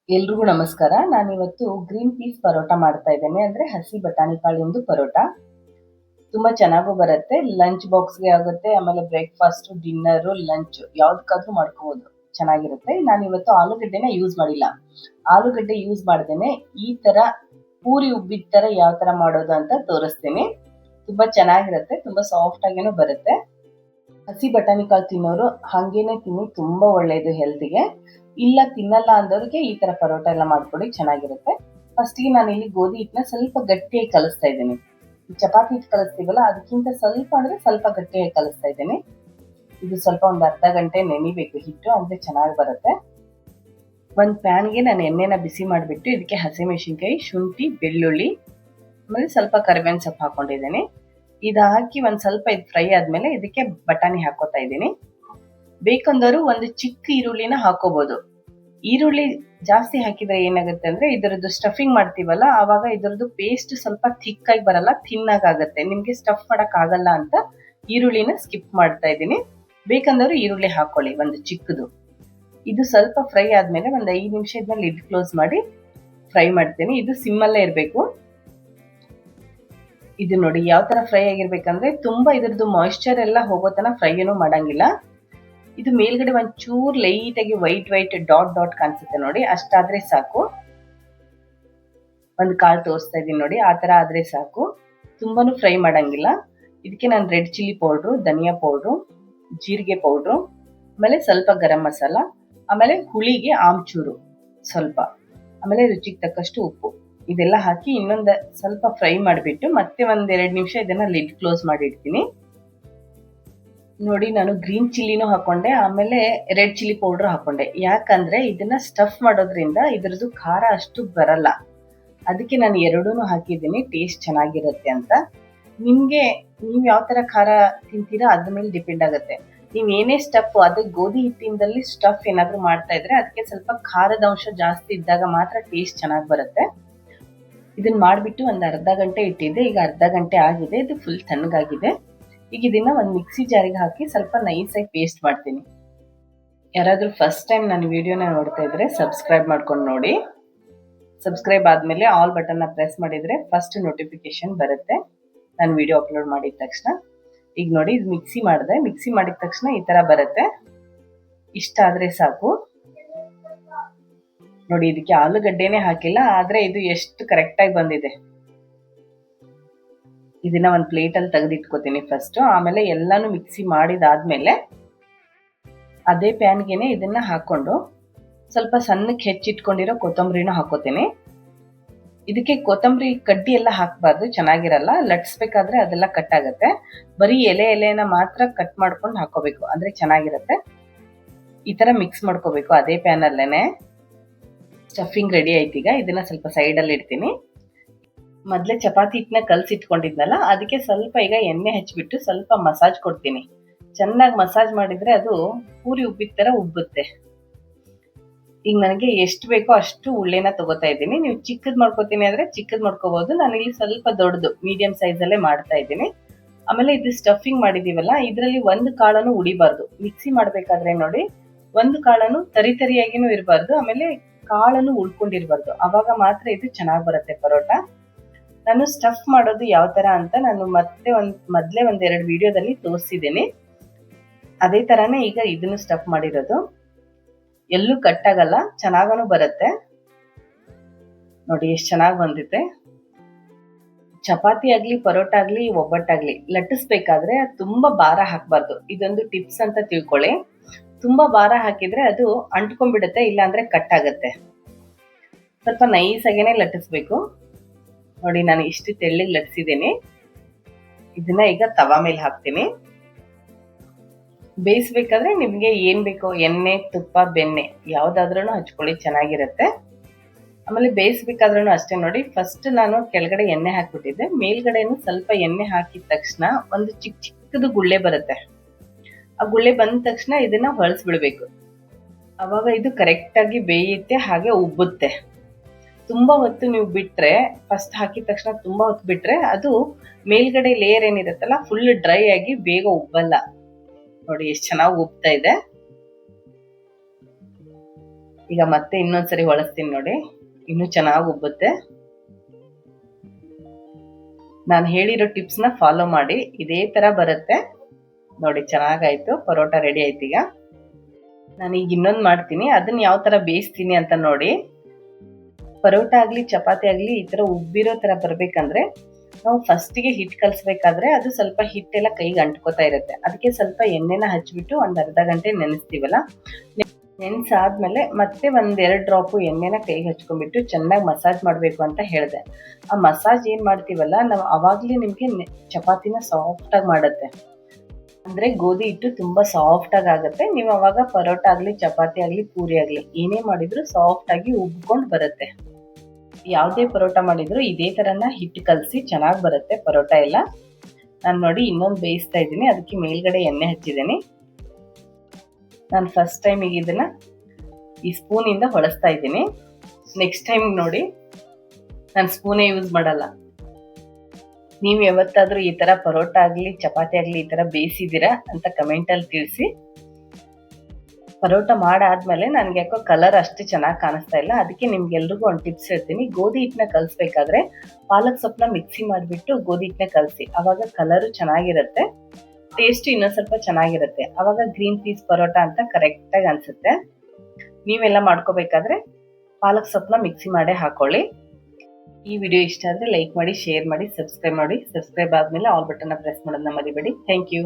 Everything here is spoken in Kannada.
ಎಲ್ರಿಗೂ ನಮಸ್ಕಾರ. ನಾನಿವತ್ತು ಗ್ರೀನ್ ಪೀಸ್ ಪರೋಟ ಮಾಡ್ತಾ ಇದ್ದೇನೆ. ಅಂದ್ರೆ ಹಸಿ ಬಟಾಣಿ ಕಾಳಿಂದು ಪರೋಟ. ತುಂಬಾ ಚೆನ್ನಾಗೂ ಬರುತ್ತೆ. ಲಂಚ್ ಬಾಕ್ಸ್ಗೆ ಆಗುತ್ತೆ. ಆಮೇಲೆ ಬ್ರೇಕ್ಫಾಸ್ಟ್, ಡಿನ್ನರ್, ಲಂಚ್ ಯಾವ್ದಕ್ಕಾದ್ರೂ ಮಾಡ್ಕೋಬಹುದು. ಚೆನ್ನಾಗಿರುತ್ತೆ. ನಾನಿವತ್ತು ಆಲೂಗಡ್ಡೆನ ಯೂಸ್ ಮಾಡಿಲ್ಲ. ಆಲೂಗಡ್ಡೆ ಯೂಸ್ ಮಾಡ್ದೇನೆ ಈ ತರ ಪೂರಿ ಉಬ್ಬಿದ ತರ ಯಾವ ತರ ಮಾಡೋದು ಅಂತ ತೋರಿಸ್ತೀನಿ. ತುಂಬಾ ಚೆನ್ನಾಗಿರುತ್ತೆ. ತುಂಬಾ ಸಾಫ್ಟ್ ಆಗೇನೂ ಬರುತ್ತೆ. ಹಸಿ ಬಟಾಣಿ ಕಾಳು ತಿನ್ನೋರು ಹಂಗೇನೆ ತಿನ್ನಿ, ತುಂಬಾ ಒಳ್ಳೇದು ಹೆಲ್ತ್ಗೆ. ಇಲ್ಲ ತಿನ್ನಲ್ಲ ಅಂದವ್ರಿಗೆ ಈ ತರ ಪರೋಟ ಎಲ್ಲ ಮಾಡ್ಕೊಡಿ, ಚೆನ್ನಾಗಿರುತ್ತೆ. ಫಸ್ಟ್ಗೆ ನಾನು ಇಲ್ಲಿ ಗೋಧಿ ಹಿಟ್ಟನ್ನ ಸ್ವಲ್ಪ ಗಟ್ಟಿಯಾಗಿ ಕಲಿಸ್ತಾ ಇದ್ದೀನಿ. ಚಪಾತಿ ಹಿಟ್ಟು ಕಲಿಸ್ತೀವಲ್ಲ ಅದಕ್ಕಿಂತ ಸ್ವಲ್ಪ ಅಂದ್ರೆ ಸ್ವಲ್ಪ ಗಟ್ಟಿಯಾಗಿ ಕಲಿಸ್ತಾ ಇದ್ದೀನಿ. ಇದು ಸ್ವಲ್ಪ ಒಂದು ಅರ್ಧ ಗಂಟೆ ನೆನಿಬೇಕು ಹಿಟ್ಟು, ಅಂದ್ರೆ ಚೆನ್ನಾಗಿ ಬರುತ್ತೆ. ಒಂದು ಪ್ಯಾನ್ಗೆ ನಾನು ಎಣ್ಣೆನ ಬಿಸಿ ಮಾಡಿಬಿಟ್ಟು ಇದಕ್ಕೆ ಹಸಿಮೆಣಸಿನ್ಕಾಯಿ, ಶುಂಠಿ, ಬೆಳ್ಳುಳ್ಳಿ, ಆಮೇಲೆ ಸ್ವಲ್ಪ ಕರಿಬೇವಿನ ಸೊಪ್ಪು ಹಾಕೊಂಡಿದ್ದೀನಿ. ಇದು ಹಾಕಿ ಒಂದ್ ಸ್ವಲ್ಪ ಇದು ಫ್ರೈ ಆದ್ಮೇಲೆ ಇದಕ್ಕೆ ಬಟಾಣಿ ಹಾಕೋತಾ ಇದ್ದೀನಿ. ಬೇಕಂದವರು ಒಂದು ಚಿಕ್ಕ ಈರುಳ್ಳಿನ ಹಾಕೋಬಹುದು. ಈರುಳ್ಳಿ ಜಾಸ್ತಿ ಹಾಕಿದ್ರೆ ಏನಾಗುತ್ತೆ ಅಂದ್ರೆ ಇದರದ್ದು ಸ್ಟಫಿಂಗ್ ಮಾಡ್ತೀವಲ್ಲ ಆವಾಗ ಇದರದ್ದು ಪೇಸ್ಟ್ ಸ್ವಲ್ಪ ಥಿಕ್ ಆಗಿ ಬರಲ್ಲ, ಥಿನ್ನಾಗಿ ಆಗುತ್ತೆ. ನಿಮ್ಗೆ ಸ್ಟಫ್ ಮಾಡಕ್ ಆಗಲ್ಲ ಅಂತ ಈರುಳ್ಳಿನ ಸ್ಕಿಪ್ ಮಾಡ್ತಾ ಇದ್ದೀನಿ. ಬೇಕಂದವರು ಈರುಳ್ಳಿ ಹಾಕೊಳ್ಳಿ ಒಂದು ಚಿಕ್ಕದು. ಇದು ಸ್ವಲ್ಪ ಫ್ರೈ ಆದ್ಮೇಲೆ ಒಂದು 5 ನಿಮಿಷ ಇದನ್ನ ಲಿಡ್ ಕ್ಲೋಸ್ ಮಾಡಿ ಫ್ರೈ ಮಾಡ್ತೀನಿ. ಇದು ಸಿಮ್ಮಲ್ಲೇ ಇರಬೇಕು. ಇದು ನೋಡಿ ಯಾವ ತರ ಫ್ರೈ ಆಗಿರ್ಬೇಕಂದ್ರೆ ತುಂಬಾ ಇದ್ರದ್ದು ಮಾಯಿಶ್ಚರ್ ಎಲ್ಲ ಹೋಗೋತನ ಫ್ರೈ ಏನೂ ಮಾಡಂಗಿಲ್ಲ. ಇದು ಮೇಲ್ಗಡೆ ಒಂಚೂರ್ ಲೈಟ್ ಆಗಿ ವೈಟ್ ಡಾಟ್ ಕಾಣಿಸುತ್ತೆ ನೋಡಿ, ಅಷ್ಟಾದ್ರೆ ಸಾಕು. ಒಂದು ಕಾಳು ತೋರಿಸ್ತಾ ಇದೀನಿ ನೋಡಿ, ಆ ತರ ಆದ್ರೆ ಸಾಕು. ತುಂಬಾನು ಫ್ರೈ ಮಾಡಂಗಿಲ್ಲ. ಇದಕ್ಕೆ ನಾನು ರೆಡ್ ಚಿಲ್ಲಿ ಪೌಡ್ರು, ಧನಿಯಾ ಪೌಡ್ರು, ಜೀರಿಗೆ ಪೌಡ್ರು, ಆಮೇಲೆ ಸ್ವಲ್ಪ ಗರಂ ಮಸಾಲ, ಆಮೇಲೆ ಹುಳಿಗೆ ಆಮ್ಚೂರು ಸ್ವಲ್ಪ, ಆಮೇಲೆ ರುಚಿಗೆ ತಕ್ಕಷ್ಟು ಉಪ್ಪು, ಇದೆಲ್ಲ ಹಾಕಿ ಇನ್ನೊಂದು ಸ್ವಲ್ಪ ಫ್ರೈ ಮಾಡಿಬಿಟ್ಟು ಮತ್ತೆ 1-2 ನಿಮಿಷ ಇದನ್ನ ಲಿಡ್ ಕ್ಲೋಸ್ ಮಾಡಿ ಇಡ್ತೀನಿ. ನೋಡಿ ನಾನು ಗ್ರೀನ್ ಚಿಲ್ಲಿನೂ ಹಾಕೊಂಡೆ, ಆಮೇಲೆ ರೆಡ್ ಚಿಲ್ಲಿ ಪೌಡರ್ ಹಾಕೊಂಡೆ. ಯಾಕಂದ್ರೆ ಇದನ್ನ ಸ್ಟಫ್ ಮಾಡೋದ್ರಿಂದ ಇದ್ರದ್ದು ಖಾರ ಅಷ್ಟು ಬರಲ್ಲ, ಅದಕ್ಕೆ ನಾನು ಎರಡೂನು ಹಾಕಿದ್ದೀನಿ, ಟೇಸ್ಟ್ ಚೆನ್ನಾಗಿರುತ್ತೆ ಅಂತ. ನಿಮ್ಗೆ ನೀವು ಯಾವ ತರ ಖಾರ ತಿಂತೀರಾ ಅದ್ರ ಮೇಲೆ ಡಿಪೆಂಡ್ ಆಗುತ್ತೆ. ನೀವು ಏನೇ ಸ್ಟಫ್, ಅದೇ ಗೋಧಿ ಹಿಟ್ಟಿಂದಲ್ಲಿ ಸ್ಟಫ್ ಏನಾದ್ರು ಮಾಡ್ತಾ ಇದ್ರೆ ಅದಕ್ಕೆ ಸ್ವಲ್ಪ ಖಾರದ ಅಂಶ ಜಾಸ್ತಿ ಇದ್ದಾಗ ಮಾತ್ರ ಟೇಸ್ಟ್ ಚೆನ್ನಾಗಿ ಬರುತ್ತೆ. ಇದನ್ನ ಮಾಡಿಬಿಟ್ಟು ಒಂದು ಅರ್ಧ ಗಂಟೆ ಇಟ್ಟಿದ್ದೆ. ಈಗ ಅರ್ಧ ಗಂಟೆ ಆಗಿದೆ, ಇದು ಫುಲ್ ತಣ್ಣಗಾಗಿದೆ. ಈಗ ಇದನ್ನ ಒಂದು ಮಿಕ್ಸಿ ಜಾರಿಗೆ ಹಾಕಿ ಸ್ವಲ್ಪ ನೈಸಾಗಿ ಪೇಸ್ಟ್ ಮಾಡ್ತೀನಿ. ಯಾರಾದ್ರೂ ಫಸ್ಟ್ ಟೈಮ್ ನನ್ನ ವಿಡಿಯೋನ ನೋಡ್ತಾ ಇದ್ರೆ ಸಬ್ಸ್ಕ್ರೈಬ್ ಮಾಡ್ಕೊಂಡು ನೋಡಿ. ಸಬ್ಸ್ಕ್ರೈಬ್ ಆದ್ಮೇಲೆ ಆಲ್ ಬಟನ್ನ ಪ್ರೆಸ್ ಮಾಡಿದ್ರೆ ಫಸ್ಟ್ ನೋಟಿಫಿಕೇಶನ್ ಬರುತ್ತೆ ನಾನು ವಿಡಿಯೋ ಅಪ್ಲೋಡ್ ಮಾಡಿದ ತಕ್ಷಣ. ಈಗ ನೋಡಿ ಇದು ಮಿಕ್ಸಿ ಮಾಡಿದ ತಕ್ಷಣ ಈ ತರ ಬರುತ್ತೆ. ಇಷ್ಟ ಆದ್ರೆ ಸಾಕು. ನೋಡಿ ಇದಕ್ಕೆ ಆಲೂಗಡ್ಡೆನೇ ಹಾಕಿಲ್ಲ, ಆದ್ರೆ ಇದು ಎಷ್ಟು ಕರೆಕ್ಟ್ ಆಗಿ ಬಂದಿದೆ. ಇದನ್ನ ಒಂದು ಪ್ಲೇಟ್ ಅಲ್ಲಿ ತೆಗೆದಿಟ್ಕೋತೀನಿ ಫಸ್ಟ್. ಆಮೇಲೆ ಎಲ್ಲಾನು ಮಿಕ್ಸಿ ಮಾಡಿದಾದ್ಮೇಲೆ ಅದೇ ಪ್ಯಾನ್ಗೆನೆ ಇದನ್ನ ಹಾಕೊಂಡು ಸ್ವಲ್ಪ ಸಣ್ಣಕ್ಕೆ ಹೆಚ್ಚಿಟ್ಕೊಂಡಿರೋ ಕೊತ್ತಂಬರಿನ ಹಾಕೋತೀನಿ. ಇದಕ್ಕೆ ಕೊತ್ತಂಬರಿ ಕಡ್ಡಿ ಎಲ್ಲ ಹಾಕಬಾರ್ದು, ಚೆನ್ನಾಗಿರಲ್ಲ. ಲಟ್ಸ್ಬೇಕಾದ್ರೆ ಅದೆಲ್ಲ ಕಟ್ ಆಗುತ್ತೆ. ಬರೀ ಎಲೆನ ಮಾತ್ರ ಕಟ್ ಮಾಡ್ಕೊಂಡು ಹಾಕೋಬೇಕು, ಅಂದ್ರೆ ಚೆನ್ನಾಗಿರುತ್ತೆ. ಈ ತರ ಮಿಕ್ಸ್ ಮಾಡ್ಕೋಬೇಕು ಅದೇ ಪ್ಯಾನ್ ಅಲ್ಲೇನೆ. ಸ್ಟಫಿಂಗ್ ರೆಡಿ ಆಯ್ತು. ಈಗ ಇದನ್ನ ಸ್ವಲ್ಪ ಸೈಡ್ ಅಲ್ಲಿ ಇಡ್ತೀನಿ. ಮೊದ್ಲೇ ಚಪಾತಿ ಹಿಟ್ಟನ್ನ ಕಲ್ಸಿಟ್ಕೊಂಡಿದ್ನಲ್ಲ ಅದಕ್ಕೆ ಸ್ವಲ್ಪ ಈಗ ಎಣ್ಣೆ ಹಚ್ಬಿಟ್ಟು ಸ್ವಲ್ಪ ಮಸಾಜ್ ಕೊಡ್ತೀನಿ. ಚೆನ್ನಾಗಿ ಮಸಾಜ್ ಮಾಡಿದ್ರೆ ಅದು ಪೂರಿ ಉಬ್ಬಿದ ತರ ಉಬ್ಬುತ್ತೆ. ಈಗ ನನಗೆ ಎಷ್ಟು ಬೇಕೋ ಅಷ್ಟು ಉಳ್ಳೆನ ತಗೋತಾ ಇದ್ದೀನಿ. ನೀವು ಚಿಕ್ಕದ್ ಮಾಡ್ಕೋತೀನಿ ಅಂದ್ರೆ ಚಿಕ್ಕದ್ ಮಾಡ್ಕೋಬಹುದು. ನಾನು ಇಲ್ಲಿ ಸ್ವಲ್ಪ ದೊಡ್ಡದು ಮೀಡಿಯಂ ಸೈಜ್ ಅಲ್ಲೇ ಮಾಡ್ತಾ ಇದ್ದೀನಿ. ಆಮೇಲೆ ಇದು ಸ್ಟಫಿಂಗ್ ಮಾಡಿದೀವಲ್ಲ ಇದರಲ್ಲಿ ಒಂದು ಕಾಳನ್ನು ಉಡಿಬಾರ್ದು. ಮಿಕ್ಸಿ ಮಾಡ್ಬೇಕಾದ್ರೆ ನೋಡಿ ಒಂದು ಕಾಳನ್ನು ತರಿಯಾಗಿನೂ ಇರಬಾರ್ದು, ಆಮೇಲೆ ಕಾಳನ್ನು ಉಳ್ಕೊಂಡಿರ್ಬಾರ್ದು. ಅವಾಗ ಮಾತ್ರ ಇದು ಚೆನ್ನಾಗಿ ಬರುತ್ತೆ ಪರೋಟ. ನಾನು ಸ್ಟಫ್ ಮಾಡೋದು ಯಾವ ತರ ಅಂತ ನಾನು ಮೊದಲೇ ಒಂದೆರಡು ವಿಡಿಯೋದಲ್ಲಿ ತೋರಿಸಿದ್ದೀನಿ. ಅದೇ ತರಾನೇ ಈಗ ಇದನ್ನು ಸ್ಟಫ್ ಮಾಡಿರೋದು. ಎಲ್ಲೂ ಕಟ್ ಆಗಲ್ಲ, ಚೆನ್ನಾಗೂ ಬರುತ್ತೆ. ನೋಡಿ ಎಷ್ಟು ಚೆನ್ನಾಗಿ ಬಂದಿದೆ. ಚಪಾತಿ ಆಗ್ಲಿ ಪರೋಟ ಆಗ್ಲಿ ಒಬ್ಬಟ್ಟಾಗ್ಲಿ ಲಟ್ಟಿಸ್ಬೇಕಾದ್ರೆ ತುಂಬಾ ಭಾರ ಹಾಕಬಾರ್ದು. ಇದೊಂದು ಟಿಪ್ಸ್ ಅಂತ ತಿಳ್ಕೊಳ್ಳಿ. ತುಂಬಾ ಭಾರ ಹಾಕಿದ್ರೆ ಅದು ಅಂಟ್ಕೊಂಡ್ಬಿಡುತ್ತೆ, ಇಲ್ಲ ಅಂದ್ರೆ ಕಟ್ ಆಗುತ್ತೆ. ಸ್ವಲ್ಪ ನೈಸ್ ಆಗೇನೆ ಲಟ್ಟಿಸ್ಬೇಕು. ನೋಡಿ ನಾನು ಇಷ್ಟು ತೆಳ್ಳಗೆ ಲಟ್ಸಿದ್ದೀನಿ. ಇದನ್ನ ಈಗ ತವಾ ಮೇಲೆ ಹಾಕ್ತೀನಿ. ಬೇಯಿಸ್ಬೇಕಾದ್ರೆ ನಿಮ್ಗೆ ಏನ್ ಬೇಕೋ ಎಣ್ಣೆ, ತುಪ್ಪ, ಬೆಣ್ಣೆ ಯಾವ್ದಾದ್ರೂ ಹಚ್ಕೊಳ್ಳಿ, ಚೆನ್ನಾಗಿರುತ್ತೆ. ಆಮೇಲೆ ಬೇಯಿಸ್ಬೇಕಾದ್ರೂ ಅಷ್ಟೇ ನೋಡಿ, ಫಸ್ಟ್ ನಾನು ಕೆಳಗಡೆ ಎಣ್ಣೆ ಹಾಕ್ಬಿಟ್ಟಿದ್ದೆ, ಮೇಲ್ಗಡೆನು ಸ್ವಲ್ಪ ಎಣ್ಣೆ ಹಾಕಿದ ತಕ್ಷಣ ಒಂದು ಚಿಕ್ಕದು ಗುಳ್ಳೆ ಬರುತ್ತೆ. ಆ ಗುಳ್ಳೆ ಬಂದ ತಕ್ಷಣ ಇದನ್ನ ಹೊಳಸ್ಬಿಡ್ಬೇಕು. ಅವಾಗ ಇದು ಕರೆಕ್ಟ್ ಆಗಿ ಬೇಯುತ್ತೆ, ಹಾಗೆ ಉಬ್ಬುತ್ತೆ. ತುಂಬಾ ಹೊತ್ತು ನೀವು ಬಿಟ್ರೆ, ಫಸ್ಟ್ ಹಾಕಿದ ತಕ್ಷಣ ತುಂಬಾ ಹೊತ್ತು ಬಿಟ್ರೆ ಅದು ಮೇಲ್ಗಡೆ ಲೇಯರ್ ಏನಿರುತ್ತಲ್ಲ ಫುಲ್ ಡ್ರೈ ಆಗಿ ಬೇಗ ಉಬ್ಬಲ್ಲ. ನೋಡಿ ಎಷ್ಟು ಚೆನ್ನಾಗಿ ಉಬ್ತಾ ಇದೆ. ಈಗ ಮತ್ತೆ ಇನ್ನೊಂದ್ಸರಿ ಹೊಳಸ್ತೀನಿ ನೋಡಿ, ಇನ್ನೂ ಚೆನ್ನಾಗಿ ಉಬ್ಬುತ್ತೆ. ನಾನು ಹೇಳಿರೋ ಟಿಪ್ಸ್ನ ಫಾಲೋ ಮಾಡಿ, ಇದೇ ತರ ಬರುತ್ತೆ ನೋಡಿ. ಚೆನ್ನಾಗಾಯ್ತು, ಪರೋಟ ರೆಡಿ ಆಯ್ತು. ಈಗ ನಾನೀಗ ಇನ್ನೊಂದು ಮಾಡ್ತೀನಿ, ಅದನ್ನ ಯಾವ ತರ ಬೇಯಿಸ್ತೀನಿ ಅಂತ ನೋಡಿ. ಪರೋಟ ಆಗ್ಲಿ ಚಪಾತಿ ಆಗ್ಲಿ ಈ ತರ ಉಬ್ಬಿರೋ ತರ ಬರ್ಬೇಕಂದ್ರೆ ನಾವು ಫಸ್ಟಿಗೆ ಹಿಟ್ಟು ಕಲಿಸ್ಬೇಕಾದ್ರೆ ಅದು ಸ್ವಲ್ಪ ಹಿಟ್ಟೆಲ್ಲ ಕೈಗೆ ಅಂಟ್ಕೋತಾ ಇರುತ್ತೆ. ಅದಕ್ಕೆ ಸ್ವಲ್ಪ ಎಣ್ಣೆನ ಹಚ್ಬಿಟ್ಟು ಒಂದು ಅರ್ಧ ಗಂಟೆ ನೆನೆಸ್ತೀವಲ್ಲ, ನೆನೆಸಾದ್ಮೇಲೆ ಮತ್ತೆ ಒಂದೆರಡು ಡ್ರಾಪು ಎಣ್ಣೆನ ಕೈಗೆ ಹಚ್ಕೊಂಡ್ಬಿಟ್ಟು ಚೆನ್ನಾಗಿ ಮಸಾಜ್ ಮಾಡಬೇಕು ಅಂತ ಹೇಳಿದೆ. ಆ ಮಸಾಜ್ ಏನು ಮಾಡ್ತೀವಲ್ಲ ನಾವು, ಅವಾಗಲೇ ನಿಮಗೆ ಚಪಾತಿನ ಸಾಫ್ಟಾಗಿ ಮಾಡುತ್ತೆ. ಅಂದರೆ ಗೋಧಿ ಹಿಟ್ಟು ತುಂಬ ಸಾಫ್ಟಾಗಿ ಆಗುತ್ತೆ. ನೀವು ಅವಾಗ ಪರೋಟ ಆಗಲಿ ಚಪಾತಿ ಆಗಲಿ ಪೂರಿ ಆಗಲಿ ಏನೇ ಮಾಡಿದರೂ ಸಾಫ್ಟಾಗಿ ಉಬ್ಕೊಂಡು ಬರುತ್ತೆ. ಯಾವುದೇ ಪರೋಟ ಮಾಡಿದ್ರು ಇದೇ ಥರನ ಹಿಟ್ಟು ಕಲಸಿ ಚೆನ್ನಾಗಿ ಬರುತ್ತೆ ಪರೋಟ ಎಲ್ಲ. ನಾನು ನೋಡಿ ಇನ್ನೊಂದು ಬೇಯಿಸ್ತಾ ಇದ್ದೀನಿ, ಅದಕ್ಕೆ ಮೇಲ್ಗಡೆ ಎಣ್ಣೆ ಹಚ್ಚಿದ್ದೀನಿ. ನಾನು ಫಸ್ಟ್ ಟೈಮ್ ಈಗ ಇದನ್ನು ಈ ಸ್ಪೂನಿಂದ ಹೊಳಸ್ತಾ ಇದ್ದೀನಿ. ನೆಕ್ಸ್ಟ್ ಟೈಮ್ ನೋಡಿ ನಾನು ಸ್ಪೂನೇ ಯೂಸ್ ಮಾಡಲ್ಲ. ನೀವು ಯಾವತ್ತಾದರೂ ಈ ಥರ ಪರೋಟ ಆಗಲಿ ಚಪಾತಿ ಆಗಲಿ ಈ ಥರ ಬೇಯಿಸಿದ್ದೀರಾ ಅಂತ ಕಮೆಂಟಲ್ಲಿ ತಿಳಿಸಿ. ಪರೋಟ ಮಾಡಾದ್ಮೇಲೆ ನನಗೆ ಯಾಕೋ ಕಲರ್ ಅಷ್ಟು ಚೆನ್ನಾಗಿ ಕಾಣಿಸ್ತಾ ಇಲ್ಲ. ಅದಕ್ಕೆ ನಿಮ್ಗೆಲ್ರಿಗೂ ಒಂದು ಟಿಪ್ಸ್ ಹೇಳ್ತೀನಿ. ಗೋಧಿ ಹಿಟ್ಟನ್ನ ಕಲಿಸ್ಬೇಕಾದ್ರೆ ಪಾಲಕ್ ಸೊಪ್ಪನ್ನ ಮಿಕ್ಸಿ ಮಾಡಿಬಿಟ್ಟು ಗೋಧಿ ಹಿಟ್ಟನ್ನ ಕಲಸಿ, ಆವಾಗ ಕಲರು ಚೆನ್ನಾಗಿರುತ್ತೆ, ಟೇಸ್ಟ್ ಇನ್ನೊಂದು ಸ್ವಲ್ಪ ಚೆನ್ನಾಗಿರುತ್ತೆ. ಆವಾಗ ಗ್ರೀನ್ ಪೀಸ್ ಪರೋಟ ಅಂತ ಕರೆಕ್ಟಾಗಿ ಅನಿಸುತ್ತೆ. ನೀವೆಲ್ಲ ಮಾಡ್ಕೋಬೇಕಾದ್ರೆ ಪಾಲಕ್ ಸೊಪ್ಪನ್ನ ಮಿಕ್ಸಿ ಮಾಡೇ ಹಾಕೊಳ್ಳಿ. ಈ ವಿಡಿಯೋ ಇಷ್ಟ ಆದರೆ ಲೈಕ್ ಮಾಡಿ, ಶೇರ್ ಮಾಡಿ, ಸಬ್ಸ್ಕ್ರೈಬ್ ಮಾಡಿ. ಸಬ್ಸ್ಕ್ರೈಬ್ ಆದಮೇಲೆ ಆಲ್ ಬಟನ್ನ ಪ್ರೆಸ್ ಮಾಡೋದನ್ನ ಮರಿಬೇಡಿ. Thank you.